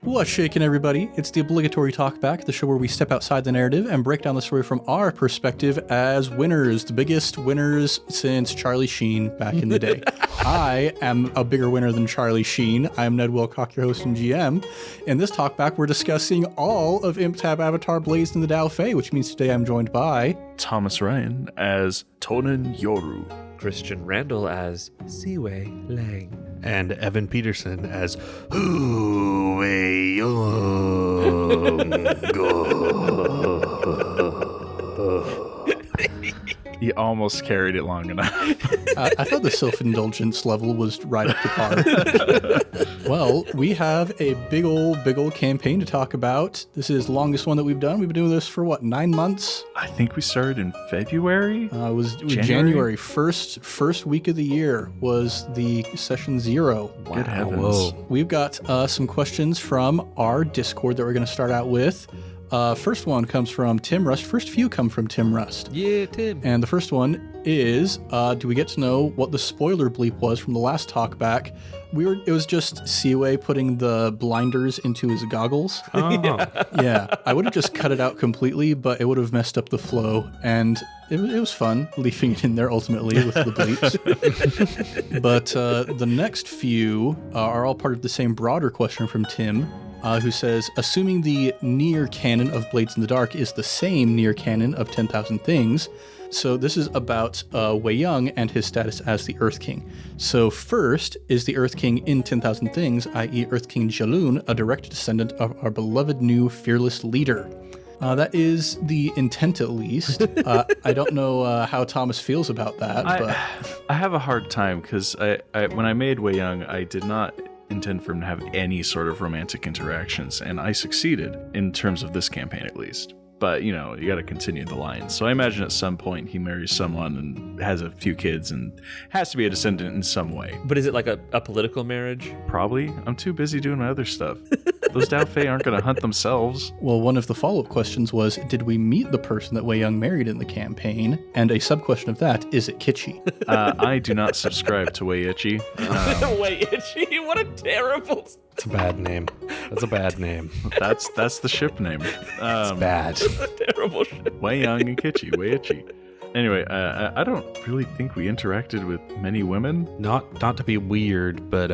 What's shaking, everybody? It's the Obligatory Talkback, the show where we step outside the narrative and break down the story from our perspective as winners, the biggest winners since Charlie Sheen back in the day. I am a bigger winner than Charlie Sheen. I'm Ned Wilcock, your host and GM. In this Talkback, we're discussing all of Imp-Tab Avatar Blazed in the Daofei, which means today I'm joined by Thomas Ryan as Tonen Yoru, Christian Randall as Siwei Lang, and Evan Peterson as He almost carried it long enough. I thought the self-indulgence level was right up to par. Well, we have a big old campaign to talk about. This is the longest one that we've done. We've been doing this for, 9 months? I think we started in February? It was January. First week of the year was the session 0. Wow. Good heavens. Whoa. We've got some questions from our Discord that we're going to start out with. First one comes from Tim Rust. First few come from Tim Rust. Yeah, Tim. And the first one is, do we get to know what the spoiler bleep was from the last talkback? It was just Siwei putting the blinders into his goggles. Oh. Yeah, I would have just cut it out completely, but it would have messed up the flow, and it was fun leaving it in there ultimately with the bleeps. But the next few are all part of the same broader question from Tim, who says, assuming the near canon of Blades in the Dark is the same near canon of 10,000 Things, so this is about Wei Young and his status as the Earth King. So first, is the Earth King in 10,000 Things, i.e. Earth King Jalun, a direct descendant of our beloved new fearless leader? That is the intent, at least. I don't know how Thomas feels about that, but I have a hard time because when I made Wei Young, I did not intend for him to have any sort of romantic interactions, and I succeeded in terms of this campaign at least. But, you got to continue the line. So I imagine at some point he marries someone and has a few kids and has to be a descendant in some way. But is it like a political marriage? Probably. I'm too busy doing my other stuff. Those Daofei aren't going to hunt themselves. Well, one of the follow-up questions was, did we meet the person that Wei Young married in the campaign? And a sub-question of that, is it Kitchi? I do not subscribe to Wei Itchy. Wei Itchy, what a terrible... It's a bad name. That's a bad name. That's the ship name. It's bad. Terrible shit. Wei Young and Kitchi, Wei Itchy. Anyway, I don't really think we interacted with many women. Not to be weird, but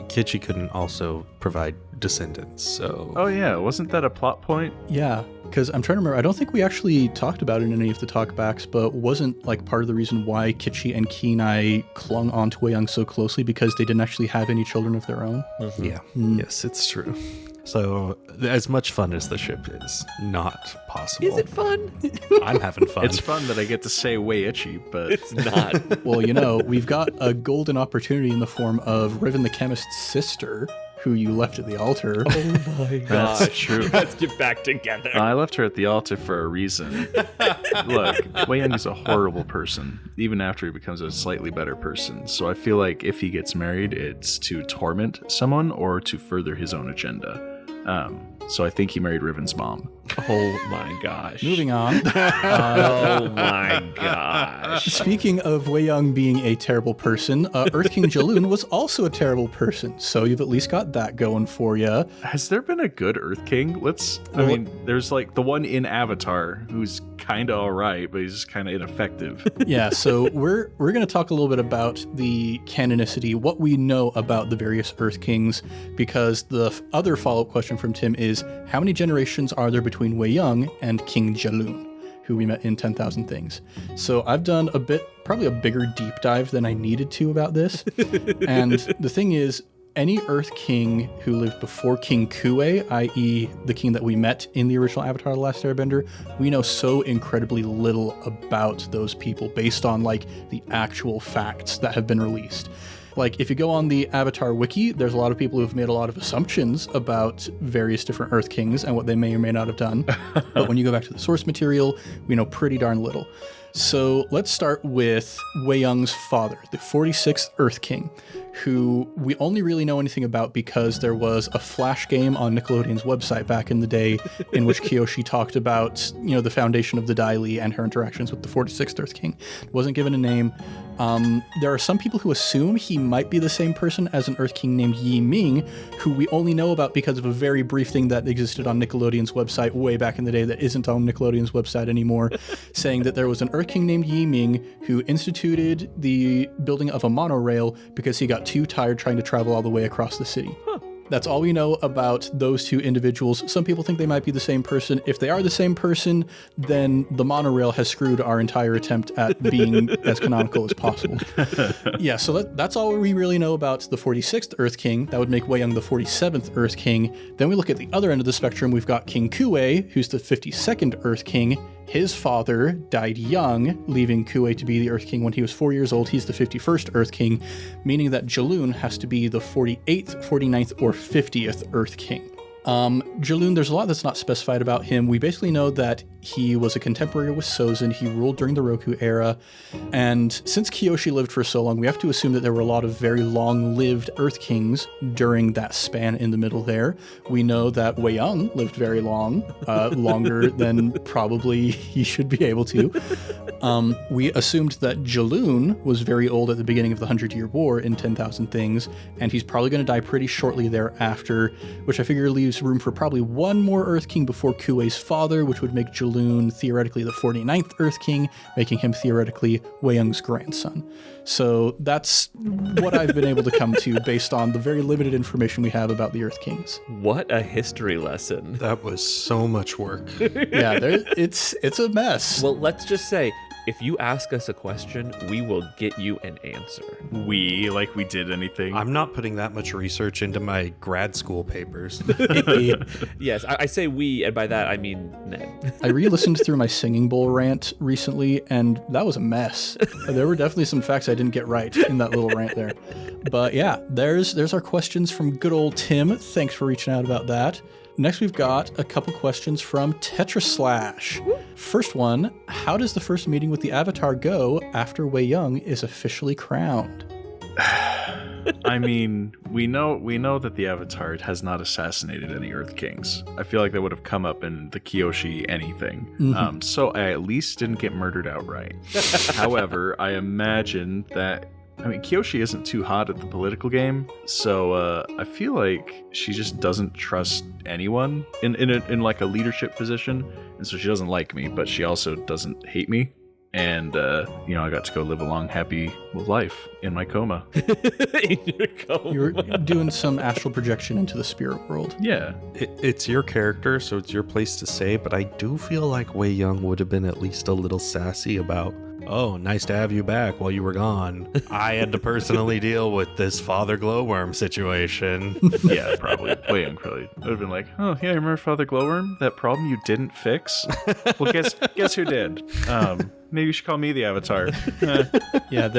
Kitchi couldn't also provide descendants, so... Oh yeah, wasn't that a plot point? Yeah, because I'm trying to remember, I don't think we actually talked about it in any of the talkbacks, but wasn't part of the reason why Kitchi and Kenai clung on to Wei Young so closely because they didn't actually have any children of their own? Mm-hmm. Yeah. Yes, it's true. So, as much fun as the ship is, not possible. Is it fun? I'm having fun. It's fun that I get to say Wei Itchy, but... It's not. Well, we've got a golden opportunity in the form of Riven the Chemist's sister, who you left at the altar. Oh my gosh. That's true. Let's get back together. I left her at the altar for a reason. Look, Wei Young is a horrible person, even after he becomes a slightly better person. So I feel like if he gets married, it's to torment someone or to further his own agenda. So I think he married Riven's mom. Oh my gosh. Moving on. Oh my gosh. Speaking of Wei Young being a terrible person, Earth King Jalun was also a terrible person, so you've at least got that going for you. Has there been a good Earth King? There's the one in Avatar who's kind of all right, but he's just kind of ineffective. Yeah, so we're going to talk a little bit about the canonicity, what we know about the various Earth Kings, because the other follow-up question from Tim is, how many generations are there between Wei Young and King Jalun, who we met in 10,000 Things? So I've done probably a bigger deep dive than I needed to about this. And the thing is, any Earth King who lived before King Kuei, i.e. the king that we met in the original Avatar The Last Airbender, we know so incredibly little about those people based on the actual facts that have been released. If you go on the Avatar wiki, there's a lot of people who've made a lot of assumptions about various different Earth Kings and what they may or may not have done. But when you go back to the source material, we know pretty darn little. So let's start with Wei Young's father, the 46th Earth King, who we only really know anything about because there was a Flash game on Nickelodeon's website back in the day in which Kyoshi talked about, the foundation of the Dai Li and her interactions with the 46th Earth King. Wasn't given a name. There are some people who assume he might be the same person as an Earth King named Yi Ming, who we only know about because of a very brief thing that existed on Nickelodeon's website way back in the day that isn't on Nickelodeon's website anymore, saying that there was an Earth King named Yi Ming who instituted the building of a monorail because he got too tired trying to travel all the way across the city. That's all we know about those two individuals. Some people think they might be the same person. If they are the same person, then the monorail has screwed our entire attempt at being as canonical as possible. Yeah, so that's all we really know about the 46th Earth King. That would make Wei Young the 47th Earth King. Then we look at the other end of the spectrum. We've got King Kuei, who's the 52nd Earth King. His father died young, leaving Kuei to be the Earth King when he was 4 years old. He's the 51st Earth King, meaning that Jaloon has to be the 48th, 49th, or 50th Earth King. Jaloon, there's a lot that's not specified about him. We basically know that he was a contemporary with Sozin. He ruled during the Roku era. And since Kyoshi lived for so long, we have to assume that there were a lot of very long-lived Earth Kings during that span in the middle there. We know that Wei Young lived very long, longer than probably he should be able to. We assumed that Jaloon was very old at the beginning of the 100-Year War in 10,000 Things, and he's probably going to die pretty shortly thereafter, which I figure leaves room for probably one more Earth King before Kuei's father, which would make Jaloon theoretically the 49th Earth King, making him theoretically Wei Young's grandson. So that's what I've been able to come to based on the very limited information we have about the Earth Kings. What a history lesson. That was so much work. Yeah, it's a mess. Well, let's just say, if you ask us a question, we will get you an answer. Like we did anything. I'm not putting that much research into my grad school papers. Yes, I say we, and by that I mean Ned. I re-listened through my Singing Bowl rant recently, and that was a mess. There were definitely some facts I didn't get right in that little rant there. But yeah, there's our questions from good old Tim. Thanks for reaching out about that. Next, we've got a couple questions from Tetraslash. First one, how does the first meeting with the Avatar go after Wei Young is officially crowned? I mean, we know that the Avatar has not assassinated any Earth Kings. I feel like that would have come up in the Kyoshi anything. Mm-hmm. So I at least didn't get murdered outright. However, I imagine that Kyoshi isn't too hot at the political game, so I feel like she just doesn't trust anyone in like a leadership position, and so she doesn't like me, but she also doesn't hate me. And I got to go live a long, happy life in my coma. In your coma. You're doing some astral projection into the spirit world. Yeah. It's your character, so it's your place to say, but I do feel like Wei Young would have been at least a little sassy about, oh, nice to have you back while you were gone. I had to personally deal with this Father Glowworm situation. Yeah, probably. Wei Young probably would have been like, oh, yeah, remember Father Glowworm? That problem you didn't fix? Well, guess who did? Maybe you should call me the Avatar. Yeah,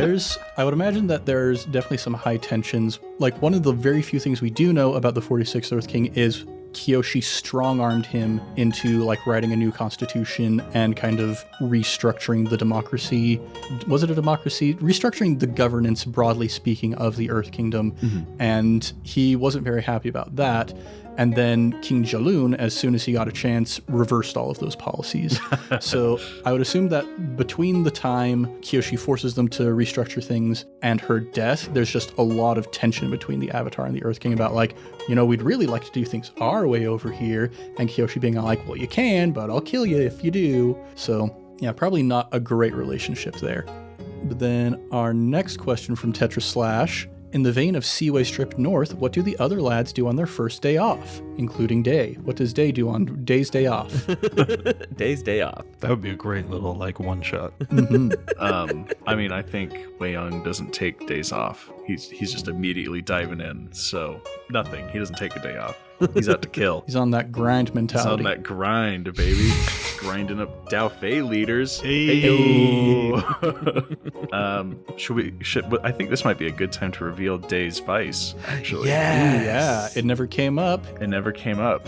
I would imagine that there's definitely some high tensions. Like, one of the very few things we do know about the 46th Earth King is Kyoshi strong-armed him into like writing a new constitution and kind of restructuring the democracy. Was it a democracy? Restructuring the governance, broadly speaking, of the Earth Kingdom. Mm-hmm. And he wasn't very happy about that. And then King Jaloon, as soon as he got a chance, reversed all of those policies. So I would assume that between the time Kyoshi forces them to restructure things and her death, there's just a lot of tension between the Avatar and the Earth King about like, we'd really like to do things our way over here. And Kyoshi being like, well, you can, but I'll kill you if you do. So yeah, probably not a great relationship there. But then our next question from Tetraslash. In the vein of Seaway Strip North, what do the other lads do on their first day off, including Day? What does Day do on Day's day off? Day's day off. That would be a great little one shot. Mm-hmm. I think Wei Young doesn't take days off. He's just immediately diving in. So nothing. He doesn't take a day off. He's out to kill. He's on that grind mentality. He's on that grind, baby. Grinding up Daofei leaders. Hey. I think this might be a good time to reveal Day's Vice, actually. Yes. Yeah, it never came up.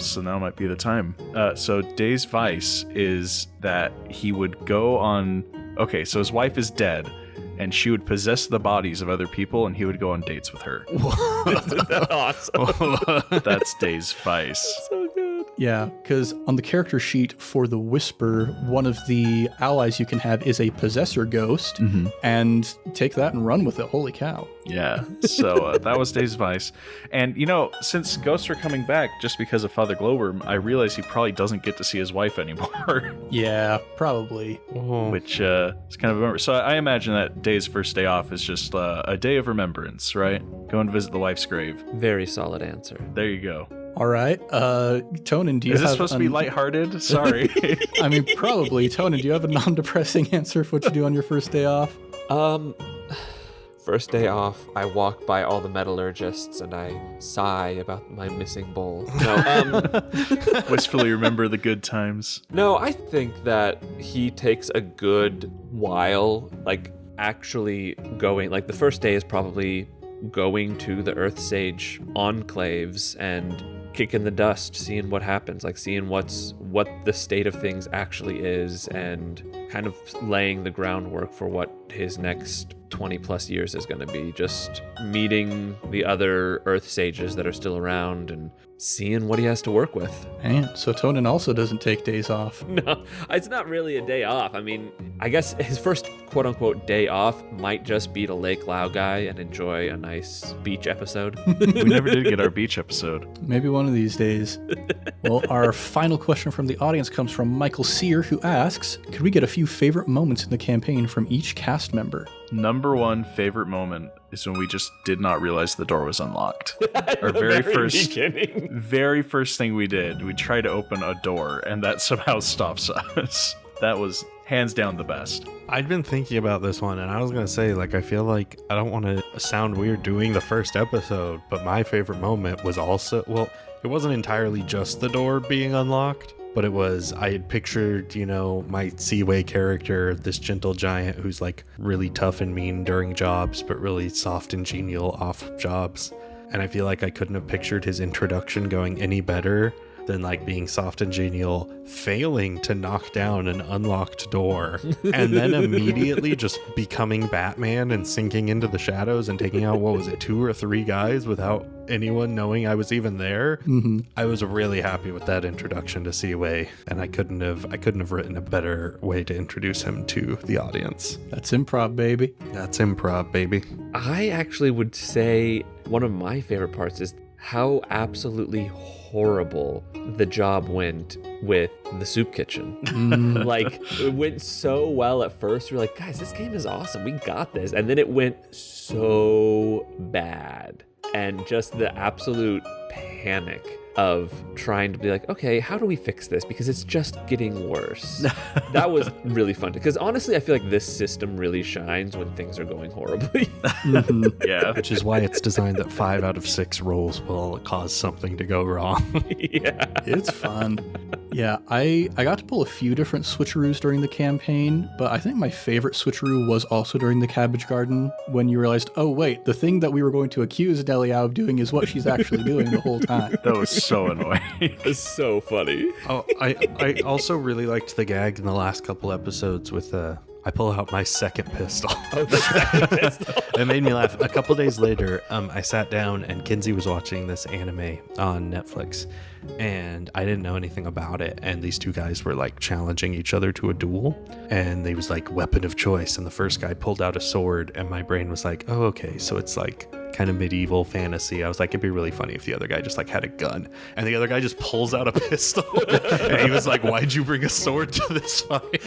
So now might be the time. So Day's Vice is that he would go on Okay, so his wife is dead, and she would possess the bodies of other people, and he would go on dates with her. Isn't that awesome? That's Dave's vice. So good. Yeah, because on the character sheet for the Whisper, one of the allies you can have is a possessor ghost, and take that and run with it. Holy cow. Yeah, so that was Dave's vice. And, you know, since ghosts are coming back just because of Father Glowworm, I realize he probably doesn't get to see his wife anymore. Yeah, probably. Which is kind of a bummer. So I imagine that Dave's first day off is just a day of remembrance, right? Go and visit the wife's grave. Very solid answer. There you go. All right. Tonin, do you Is have... this supposed to be lighthearted? Sorry. I mean, probably. Tonin, do you have a non-depressing answer for what you do on your first day off? First day off, I walk by all the metallurgists and I sigh about my missing bowl. No, Wistfully remember the good times. no, I think that he takes a good while, like, actually going. Like, the first day is probably going to the Earth Sage enclaves and kicking the dust, seeing what happens, like seeing what the state of things actually is, and kind of laying the groundwork for what his next 20 plus years is going to be. Just meeting the other Earth Sages that are still around and seeing what he has to work with. And so Tonin also doesn't take days off. No, it's not really a day off. I mean, I guess his first quote-unquote day off might just be to Lake Laogai and enjoy a nice beach episode. We never did get our beach episode. Maybe one of these days. Well, our final question from the audience comes from Michael Sear, who asks, could we get a few favorite moments in the campaign from each cast member? Number one favorite moment is when we just did not realize the door was unlocked. Our The very first thing we did, we tried to open a door, and that somehow stops us. That was hands down the best. I'd been thinking about this one, and I was going to say, like, I feel like I don't want to sound weird doing the first episode, but my favorite moment was also, well, it wasn't entirely just the door being unlocked, but it was, I had pictured, you know, my Seaway character, this gentle giant who's like really tough and mean during jobs, but really soft and genial off jobs. And I feel like I couldn't have pictured his introduction going any better than like being soft and genial, failing to knock down an unlocked door, and then immediately just becoming Batman and sinking into the shadows and taking out, what was it, 2 or 3 guys without anyone knowing I was even there. I was really happy with that introduction to Seaway, and I couldn't have written a better way to introduce him to the audience. That's improv, baby. That's improv, baby. I actually would say one of my favorite parts is how absolutely horrible the job went with the soup kitchen. Like, it went so well at first. We were like, guys, this game is awesome. We got this. And then it went so bad. And just the absolute panic of trying to be like, okay, how do we fix this? Because it's just getting worse. That was really fun. Because honestly, I feel like this system really shines when things are going horribly. Yeah. Which is why it's designed that 5 out of 6 rolls will cause something to go wrong. Yeah. It's fun. Yeah, I got to pull a few different switcheroos during the campaign, but I think my favorite switcheroo was also during the Cabbage Garden, when you realized, oh wait, the thing that we were going to accuse Deliao of doing is what she's actually doing the whole time. That was so annoying. It's so funny. Oh, I also really liked the gag in the last couple episodes with I pull out my second pistol. Oh, the second pistol. It made me laugh. A couple days later, I sat down and Kinsey was watching this anime on Netflix, and I didn't know anything about it. And these 2 guys were like challenging each other to a duel, and they was like weapon of choice. And the first guy pulled out a sword, and my brain was like, oh, okay, so it's like kind of medieval fantasy. I was like, it'd be really funny if the other guy just like had a gun, and the other guy just pulls out a pistol. And he was like, why'd you bring a sword to this fight?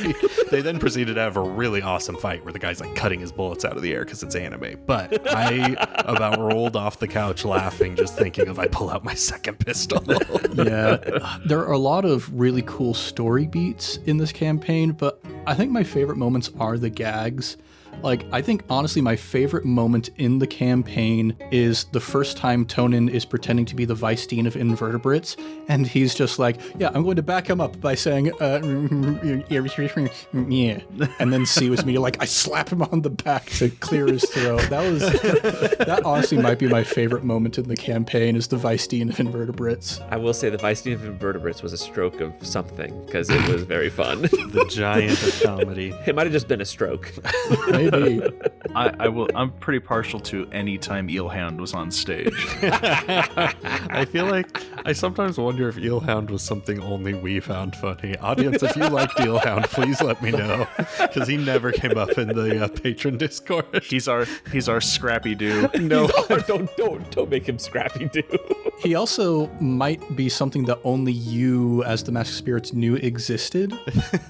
They then proceeded to have a really awesome fight where the guy's like cutting his bullets out of the air because it's anime. But I about rolled off the couch laughing just thinking of I pull out my second pistol. Yeah, there are a lot of really cool story beats in this campaign, but I think my favorite moments are the gags. Like, I think, honestly, my favorite moment in the campaign is the first time Tonin is pretending to be the Vice Dean of Invertebrates, and he's just like, yeah, I'm going to back him up by saying, yeah. And then C was me, like, I slap him on the back to clear his throat. That honestly might be my favorite moment in the campaign, is the Vice Dean of Invertebrates. I will say the Vice Dean of Invertebrates was a stroke of something, because it was very fun. The giant of comedy. It might have just been a stroke. Maybe. I'm pretty partial to any time Eelhound was on stage. I feel like I sometimes wonder if Eelhound was something only we found funny. Audience, if you liked Eelhound, please let me know, because he never came up in the patron Discord. He's our Scrappy Doo. No, Don't make him Scrappy Doo. He also might be something that only you, as the Masked Spirits, knew existed,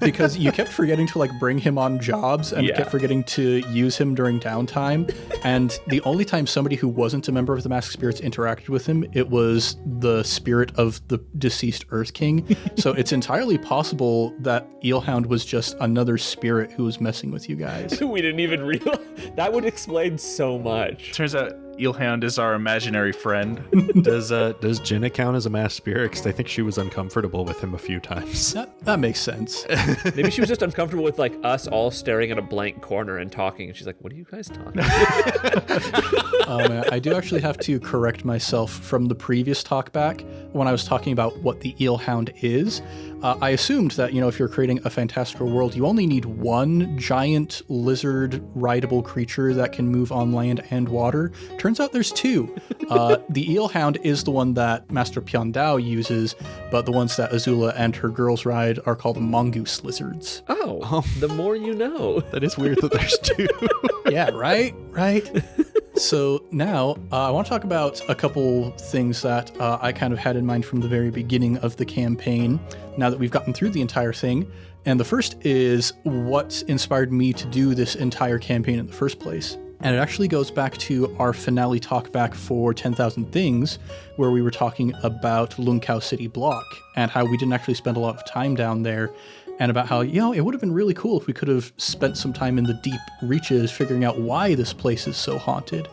because you kept forgetting to, like, bring him on jobs and kept forgetting to use him during downtime. And the only time somebody who wasn't a member of the Masked Spirits interacted with him, it was the spirit of the deceased Earth King. So it's entirely possible that Eelhound was just another spirit who was messing with you guys. We didn't even realize. That would explain so much. Turns out Eelhound is our imaginary friend. Does Jenna count as a masked spirit? Because I think she was uncomfortable with him a few times. That makes sense. Maybe she was just uncomfortable with, like, us all staring at a blank corner and talking, and she's like, what are you guys talking about? I do actually have to correct myself from the previous talkback when I was talking about what the Eelhound is. I assumed that, if you're creating a fantastical world, you only need one giant lizard rideable creature that can move on land and water. Turns out there's two. The Eelhound is the one that Master Piandao uses, but the ones that Azula and her girls ride are called mongoose lizards. Oh, the more you know. That is weird that there's two. Yeah, right? So now I want to talk about a couple things that I kind of had in mind from the very beginning of the campaign, now that we've gotten through the entire thing. And the first is what inspired me to do this entire campaign in the first place. And it actually goes back to our finale talkback for 10,000 Things, where we were talking about Lung Khao City Block and how we didn't actually spend a lot of time down there, and about how, it would have been really cool if we could have spent some time in the deep reaches figuring out why this place is so haunted.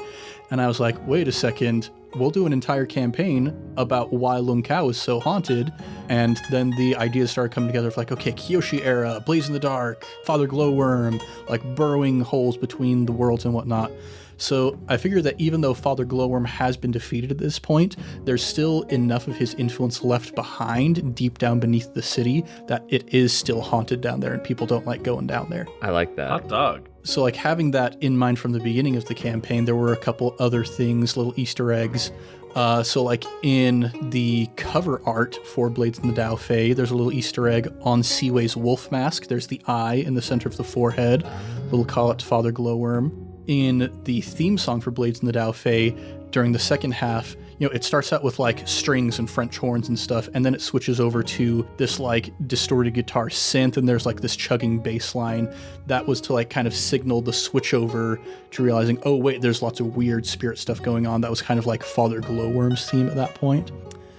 And I was like, wait a second, we'll do an entire campaign about why Lung Khao is so haunted. And then the ideas started coming together of like, okay, Kyoshi era, Blaze in the Dark, Father Glowworm, like burrowing holes between the worlds and whatnot. So I figured that even though Father Glowworm has been defeated at this point, there's still enough of his influence left behind deep down beneath the city that it is still haunted down there and people don't like going down there. I like that. Hot dog. So like having that in mind from the beginning of the campaign, there were a couple other things, little Easter eggs. So like in the cover art for Blades in the Daofei, there's a little Easter egg on Seaway's wolf mask. There's the eye in the center of the forehead. We'll call it Father Glowworm. In the theme song for Blades in the Daofei, during the second half, it starts out with like strings and French horns and stuff, and then it switches over to this like distorted guitar synth, and there's like this chugging bass line. That was to like kind of signal the switch over to realizing, oh wait, there's lots of weird spirit stuff going on. That was kind of like Father Glowworm's theme at that point.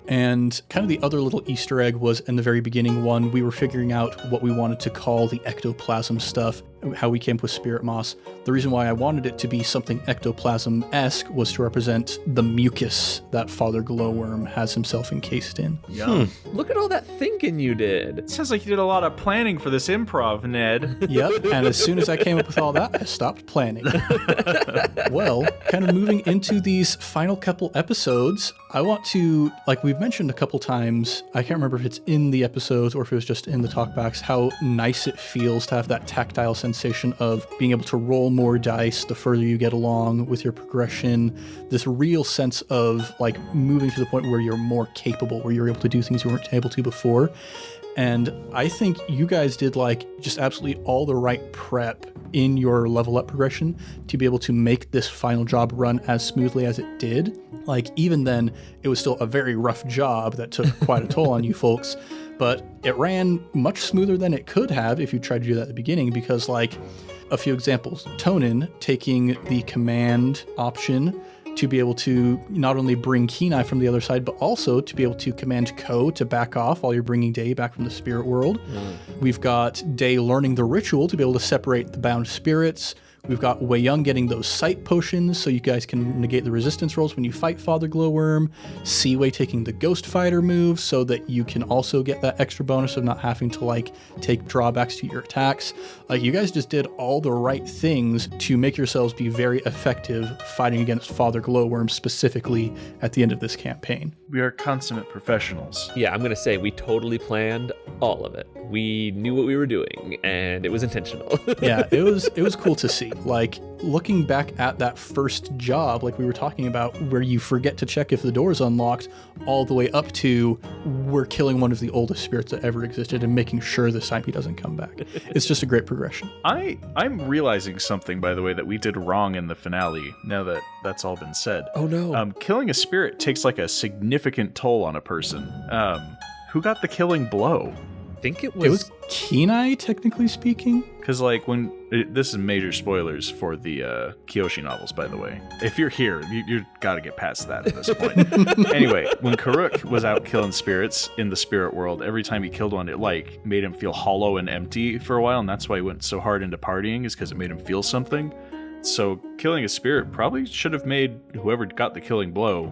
And kind of the other little Easter egg was in the very beginning one, we were figuring out what we wanted to call the ectoplasm stuff, how we came up with Spirit Moss. The reason why I wanted it to be something ectoplasm-esque was to represent the mucus that Father Glowworm has himself encased in. Yum. Look at all that thinking you did. Sounds like you did a lot of planning for this improv, Ned. Yep, and as soon as I came up with all that, I stopped planning. Well, kind of moving into these final couple episodes, I want to, like we've mentioned a couple times, I can't remember if it's in the episodes or if it was just in the talkbacks, how nice it feels to have that tactile sensation of being able to roll more dice the further you get along with your progression, this real sense of like moving to the point where you're more capable, where you're able to do things you weren't able to before. And I think you guys did like just absolutely all the right prep in your level up progression to be able to make this final job run as smoothly as it did. Like even then, it was still a very rough job that took quite a toll on you folks, but it ran much smoother than it could have if you tried to do that at the beginning, because like a few examples, Tonin taking the command option to be able to not only bring Kenai from the other side, but also to be able to command Ko to back off while you're bringing Day back from the spirit world. We've got Day learning the ritual to be able to separate the bound spirits. We've got Wei Young getting those sight potions so you guys can negate the resistance rolls when you fight Father Glowworm. Siwei taking the Ghost Fighter move so that you can also get that extra bonus of not having to like take drawbacks to your attacks. Like you guys just did all the right things to make yourselves be very effective fighting against Father Glowworm specifically at the end of this campaign. We are consummate professionals. Yeah, I'm going to say we totally planned all of it. We knew what we were doing, and it was intentional. Yeah, it was cool to see. Like, looking back at that first job, like we were talking about, where you forget to check if the door is unlocked, all the way up to we're killing one of the oldest spirits that ever existed and making sure this time he doesn't come back. It's just a great progression. I'm realizing something, by the way, that we did wrong in the finale, now that that's all been said. Oh, no. Killing a spirit takes like a significant toll on a person. Who got the killing blow? I think it It was was Kenai, technically speaking. Because, like, this is major spoilers for the Kyoshi novels, by the way. If you're here, you got to get past that at this point. Anyway, when Karuk was out killing spirits in the spirit world, every time he killed one, it, like, made him feel hollow and empty for a while, and that's why he went so hard into partying, is because it made him feel something. So killing a spirit probably should have made whoever got the killing blow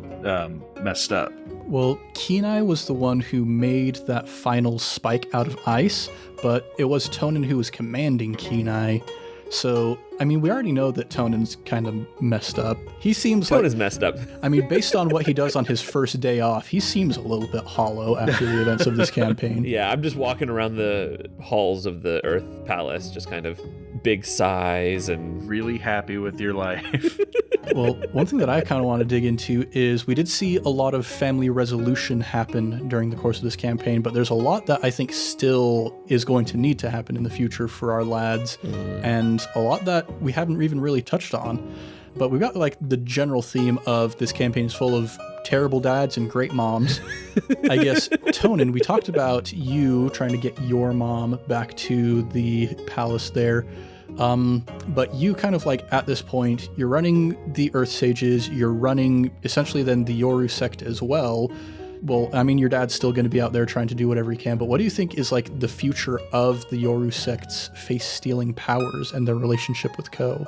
messed up. Well, Kenai was the one who made that final spike out of ice, but it was Tonin who was commanding Kenai. So, I mean, we already know that Tonin's kind of messed up. He seems Tonan's messed up. I mean, based on what he does on his first day off, he seems a little bit hollow after the events of this campaign. Yeah, I'm just walking around the halls of the Earth Palace, just kind of big sighs and Really happy with your life. Well, one thing that I kind of want to dig into is we did see a lot of family resolution happen during the course of this campaign, but there's a lot that I think still is going to need to happen in the future for our lads, and a lot that we haven't even really touched on. But we've got like the general theme of this campaign is full of terrible dads and great moms. I guess, Tonin, we talked about you trying to get your mom back to the palace there. But you kind of like at this point, you're running the Earth Sages, you're running essentially then the Yoru Sect as well. Well, I mean, your dad's still going to be out there trying to do whatever he can, but what do you think is like the future of the Yoru Sect's face-stealing powers and their relationship with Ko?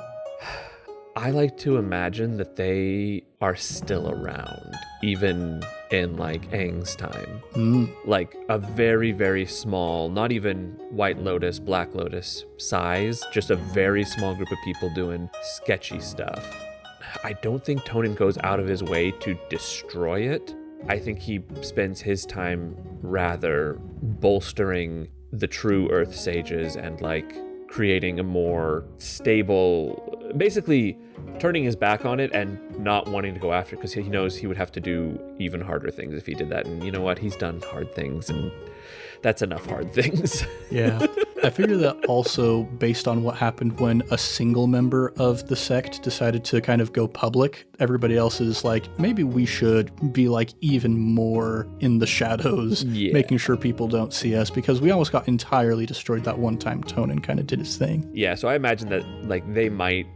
I like to imagine that they are still around, even in like Aang's time. Like a very, very small, not even White Lotus, Black Lotus size, just a very small group of people doing sketchy stuff. I don't think Tonin goes out of his way to destroy it. I think he spends his time rather bolstering the true Earth Sages and like creating a more stable, basically turning his back on it and not wanting to go after it because he knows he would have to do even harder things if he did that. And you know what? He's done hard things, and that's enough hard things. Yeah. I figure that also based on what happened when a single member of the sect decided to kind of go public, everybody else is like, maybe we should be like even more in the shadows, making sure people don't see us, because we almost got entirely destroyed that one time Tonin kind of did his thing. Yeah, so I imagine that like they might,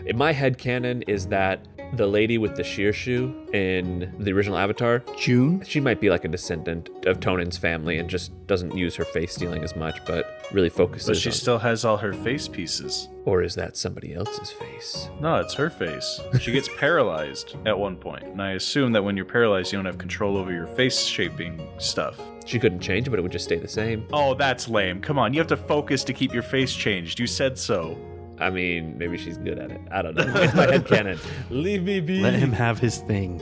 in my head canon is that the lady with the sheer shoe in the original Avatar, June? she might be like a descendant of Tonin's family and just doesn't use her face stealing as much, but really focuses But she on... still has all her face pieces. Or is that somebody else's face? No, it's her face. She gets paralyzed at one point, and I assume that when you're paralyzed, you don't have control over your face shaping stuff. She couldn't change it, but it would just stay the same. Oh, that's lame. Come on, you have to focus to keep your face changed. You said so. I mean, maybe she's good at it. I don't know. It's my headcanon. Leave me be. Let him have his thing.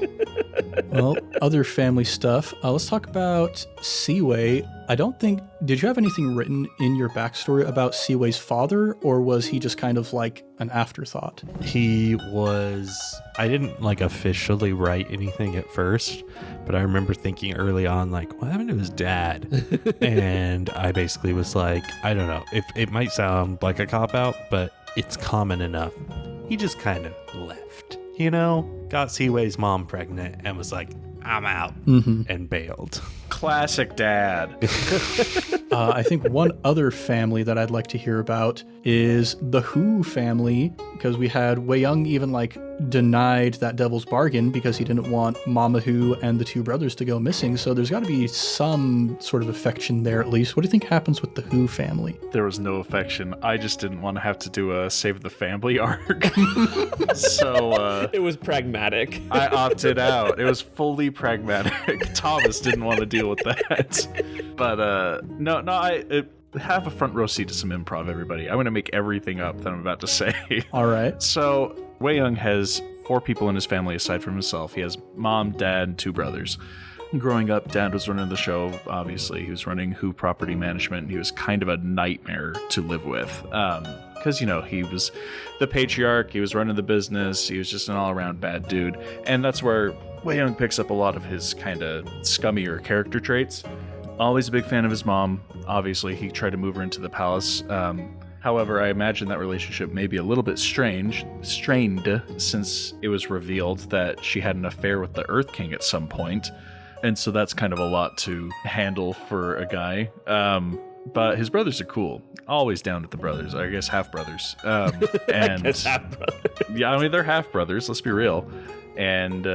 Well, other family stuff. Let's talk about Siwei. I don't think... Did you have anything written in your backstory about Siwei's father, or was he just kind of like an afterthought? He was... I didn't like officially write anything at first, but I remember thinking early on, like, what happened to his dad? And I basically was like, I don't know. If it might sound like a cop-out, but it's common enough. He just kind of left, you know? Got Siwei's mom pregnant and was like, I'm out, and bailed. Classic dad. I think one other family that I'd like to hear about is the Hu family, because we had Wei Young even like denied that devil's bargain because he didn't want Mama Hu and the two brothers to go missing. So there's got to be some sort of affection there at least. What do you think happens with the Hu family? There was no affection. I just didn't want to have to do a save the family arc. So It was pragmatic. I opted out. It was fully pragmatic. Thomas didn't want to deal with that. But I have a front row seat to some improv, everybody. I'm going to make everything up that I'm about to say. All right. So Wei Young has 4 people in his family aside from himself. He has mom, dad, and 2 brothers. Growing up, Dad was running the show, obviously. He was running Who Property Management. He was kind of a nightmare to live with. Because, he was the patriarch, he was running the business, he was just an all-around bad dude. And that's where Wei Young picks up a lot of his kind of scummier character traits. Always a big fan of his mom. Obviously, he tried to move her into the palace. However, I imagine that relationship may be a little bit strained since it was revealed that she had an affair with the Earth King at some point. And so that's kind of a lot to handle for a guy. But his brothers are cool. Always down with the brothers. I guess half brothers. And I guess half brothers. Yeah, I mean, they're half brothers. Let's be real. And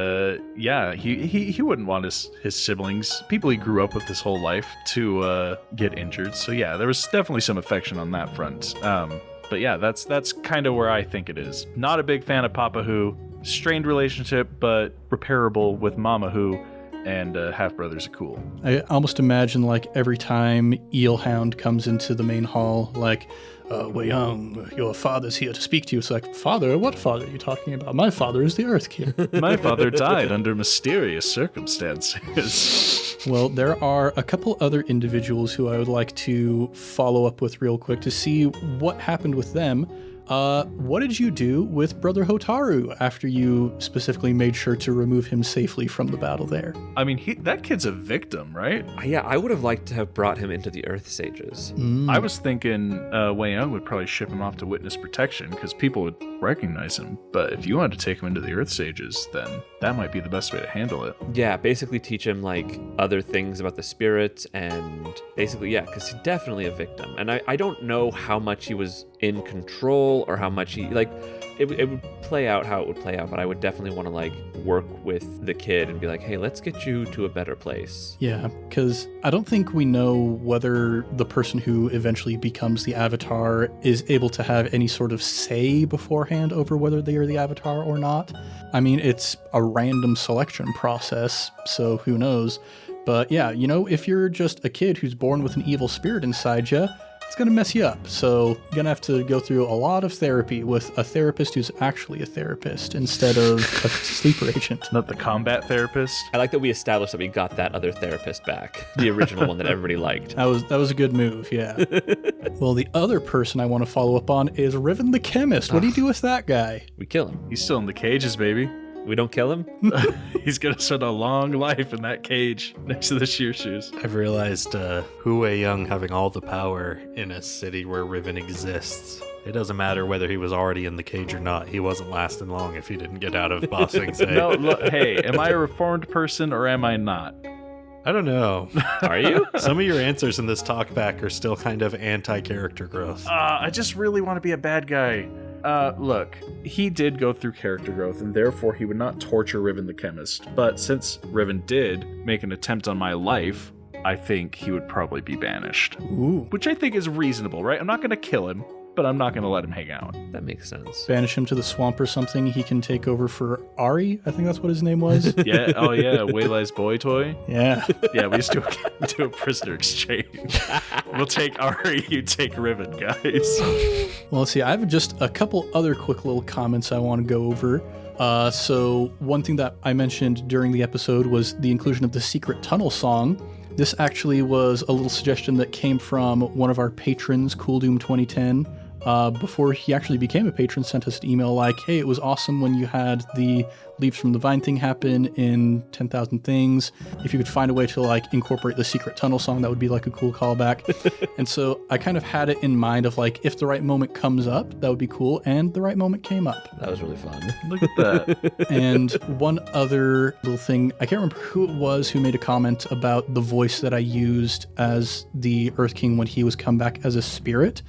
he wouldn't want his siblings, people he grew up with his whole life, to get injured. So yeah, there was definitely some affection on that front. But yeah, that's kind of where I think it is. Not a big fan of Papa Hu. Strained relationship, but repairable with Mama Hu. And half brothers are cool. I almost imagine like every time Eelhound comes into the main hall, like, Wei Young, your father's here to speak to you. It's like, father? What father are you talking about? My father is the Earth King. My father died under mysterious circumstances. Well, there are a couple other individuals who I would like to follow up with real quick to see what happened with them. What did you do with Brother Hotaru after you specifically made sure to remove him safely from the battle there? I mean, that kid's a victim, right? Yeah, I would have liked to have brought him into the Earth Sages. I was thinking Wei Young would probably ship him off to witness protection because people would recognize him. But if you wanted to take him into the Earth Sages, then that might be the best way to handle it. Yeah, basically teach him like other things about the spirits and basically, yeah, because he's definitely a victim. And I don't know how much he was in control or how much he like it would play out how it would play out, but I would definitely want to like work with the kid and be like, hey, let's get you to a better place. Yeah, because I don't think we know whether the person who eventually becomes the Avatar is able to have any sort of say beforehand over whether they are the Avatar or not. I mean, it's a random selection process, so who knows? But yeah, if you're just a kid who's born with an evil spirit inside you, it's going to mess you up. So you're going to have to go through a lot of therapy with a therapist who's actually a therapist instead of a sleeper agent. Not the combat therapist. I like that we established that we got that other therapist back. The original one that everybody liked. That was a good move, yeah. Well, the other person I want to follow up on is Riven the Chemist. What do you do with that guy? We kill him. He's still in the cages, baby. We don't kill him? He's going to spend a long life in that cage next to the shear shoes. I've realized Hu Wei Young having all the power in a city where Riven exists. It doesn't matter whether he was already in the cage or not. He wasn't lasting long if he didn't get out of Ba Sing Se. No, look, hey, am I a reformed person or am I not? I don't know. Are you? Some of your answers in this talkback are still kind of anti-character growth. I just really want to be a bad guy. Look, he did go through character growth, and therefore he would not torture Riven the Chemist. But since Riven did make an attempt on my life, I think he would probably be banished. Ooh. Which I think is reasonable, right? I'm not going to kill him, but I'm not going to let him hang out. That makes sense. Banish him to the swamp or something. He can take over for Ari. I think that's what his name was. Yeah. Oh, yeah. Weilai's boy toy. Yeah. Yeah, we used to do a prisoner exchange. We'll take Ari, you take Riven, guys. Well, let's see. I have just a couple other quick little comments I want to go over. So one thing that I mentioned during the episode was the inclusion of the Secret Tunnel song. This actually was a little suggestion that came from one of our patrons, Cooldoom 2010. Before he actually became a patron, sent us an email like, hey, it was awesome when you had the Leaps from the Vine thing happen in 10,000 Things. If you could find a way to like incorporate the Secret Tunnel song, that would be like a cool callback. And so I kind of had it in mind of like, if the right moment comes up, that would be cool. And the right moment came up. That was really fun. Look at that. And one other little thing, I can't remember who it was who made a comment about the voice that I used as the Earth King when he was come back as a spirit.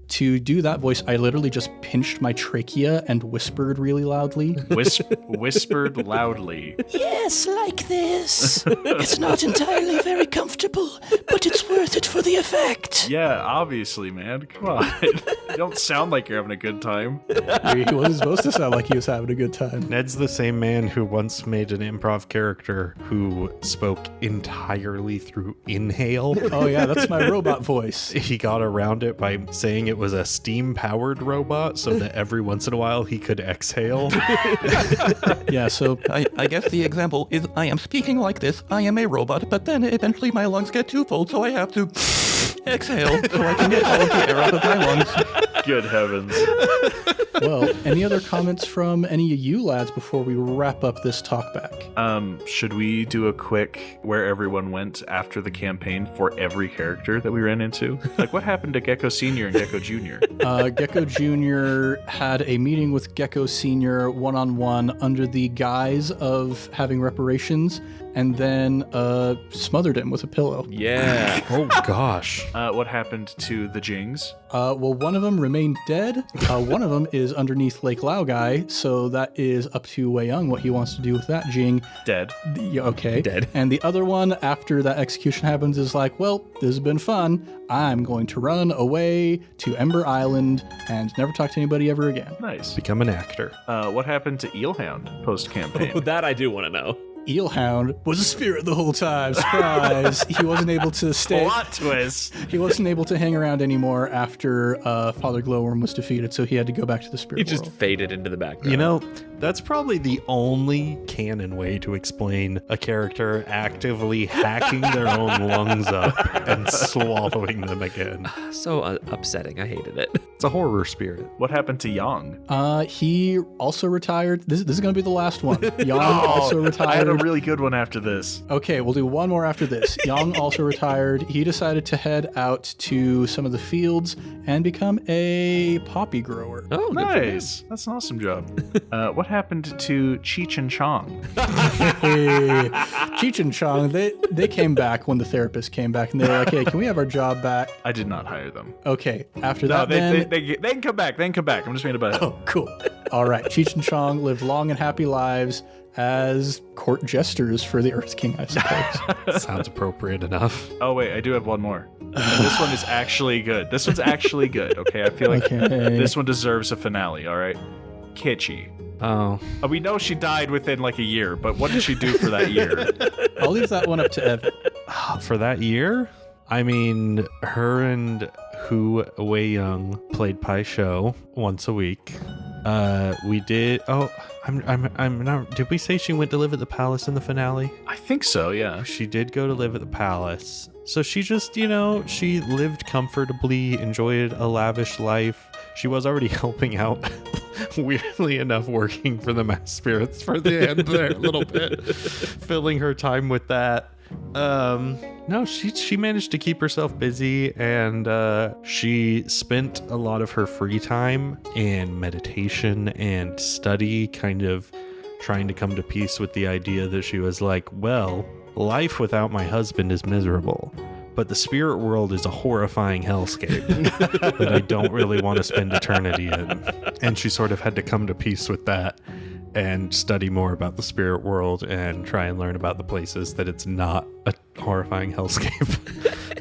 to do that voice, I literally just pinched my trachea and whispered really loudly. Whispered loudly. Yes, like this. It's not entirely very comfortable, but it's worth it for the effect. Yeah, obviously, man. Come on. You don't sound like you're having a good time. He wasn't supposed to sound like he was having a good time. Ned's the same man who once made an improv character who spoke entirely through inhale. Oh yeah, that's my robot voice. He got around it by saying it was a steam-powered robot so that every once in a while he could exhale. Yeah, so I guess the example is I am speaking like this, I am a robot, but then eventually my lungs get too full, so I have to exhale so I can get all of the air out of my lungs. Good heavens. well, any other comments from any of you lads before we wrap up this talkback? Should we do a quick where everyone went after the campaign for every character that we ran into? Like, what happened to Gecko Senior and Gecko Junior? Gecko Jr. had a meeting with Gecko Senior one-on-one under the guise of having reparations, and then smothered him with a pillow. Yeah. Oh, gosh. What happened to the Jings? Well, one of them remained dead. One of them is underneath Lake Laogai, so that is up to Wei Young what he wants to do with that Jing. Dead. Yeah, okay. Dead. And the other one, after that execution happens, is like, well, this has been fun. I'm going to run away to Ember Island and never talk to anybody ever again. Nice. Become an actor. What happened to Eelhound post-campaign? That I do want to know. Eelhound was a spirit the whole time. Surprise! He wasn't able to stay. Plot twist. He wasn't able to hang around anymore after Father Glowworm was defeated, so he had to go back to the spirit He just world. faded into the background. You know, that's probably the only canon way to explain a character actively hacking their own lungs up and swallowing them again. So upsetting. I hated it. It's a horror spirit. What happened to Yang? He also retired. This is going to be the last one. Yang also retired. I had a really good one after this. Okay, we'll do one more after this. Yang also retired. He decided to head out to some of the fields and become a poppy grower. Oh, good for him. Nice. That's an awesome job. What happened to Cheech and Chong? Hey, Cheech and Chong, they came back when the therapist came back, and they were like, hey, can we have our job back? I did not hire them. Okay, after No, that, they can come back. They can come back. I'm just being about it. Oh, cool. All right, Cheech and Chong lived long and happy lives as court jesters for the Earth King, I suppose. Sounds appropriate enough. Oh, wait. I do have one more. This one is actually good. This one's actually good, okay? I feel like Okay. this one deserves a finale, all right? Kitchi. Oh, We know she died within like a year, but what did she do for that year? I'll leave that one up to Evan. for that year? I mean, her and Wei Young played Pai Show once a week. We did. Oh, I'm not. Did we say she went to live at the palace in the finale? I think so, yeah. She did go to live at the palace. So she just, she lived comfortably, enjoyed a lavish life. She was already helping out, weirdly enough, working for the mass spirits for the end there a little bit, filling her time with that. No, she managed to keep herself busy, and she spent a lot of her free time in meditation and study, kind of trying to come to peace with the idea that she was like, well, life without my husband is miserable, but the spirit world is a horrifying hellscape that I don't really want to spend eternity in. And she sort of had to come to peace with that and study more about the spirit world and try and learn about the places that it's not a horrifying hellscape.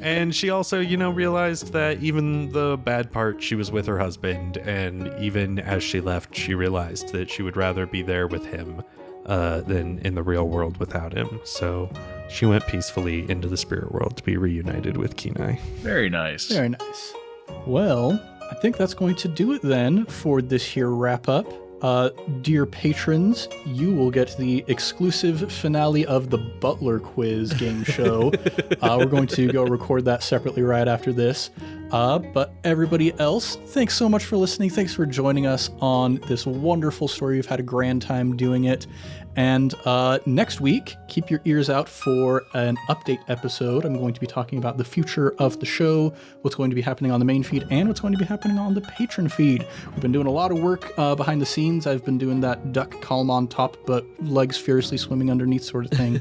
And she also, realized that even the bad part, she was with her husband, and even as she left, she realized that she would rather be there with him than in the real world without him. So she went peacefully into the spirit world to be reunited with Kenai. Very nice. Very nice. Well, I think that's going to do it then for this here wrap up. Dear patrons, you will get the exclusive finale of the Butler Quiz game show. We're going to go record that separately right after this. But everybody else, thanks so much for listening. Thanks for joining us on this wonderful story. We've had a grand time doing it. And next week, keep your ears out for an update episode. I'm going to be talking about the future of the show, what's going to be happening on the main feed, and what's going to be happening on the patron feed. We've been doing a lot of work behind the scenes. I've been doing that duck column on top, but legs fiercely swimming underneath sort of thing,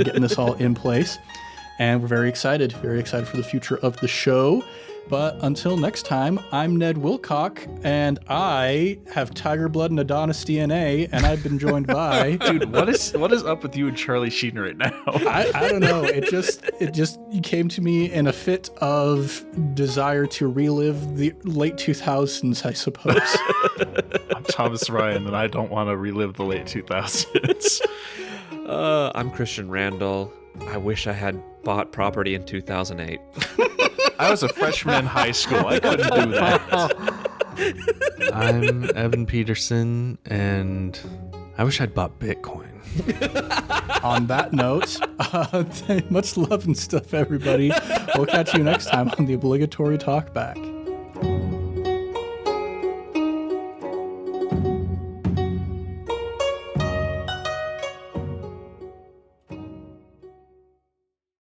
getting this all in place. And we're very excited for the future of the show. But until next time, I'm Ned Wilcock, and I have tiger blood and Adonis DNA, and I've been joined by... Dude, what is up with you and Charlie Sheen right now? I don't know. It just came to me in a fit of desire to relive the late 2000s, I suppose. I'm Thomas Ryan, and I don't want to relive the late 2000s. I'm Christian Randall. I wish I had bought property in 2008. I was a freshman in high school. I couldn't do that. I'm Evan Peterson, and I wish I'd bought Bitcoin. On that note, much love and stuff, everybody. We'll catch you next time on the Obligatory Talkback.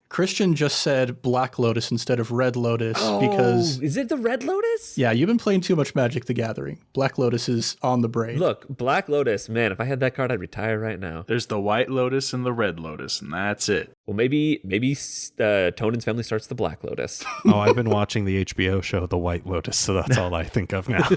Christian just said Black Lotus instead of Red Lotus because... is it the Red Lotus? Yeah, you've been playing too much Magic the Gathering. Black Lotus is on the brain. Look, Black Lotus, man, if I had that card, I'd retire right now. There's the White Lotus and the Red Lotus, and that's it. Well, maybe Tonan's family starts the Black Lotus. Oh, I've been watching the HBO show The White Lotus, so that's all I think of now.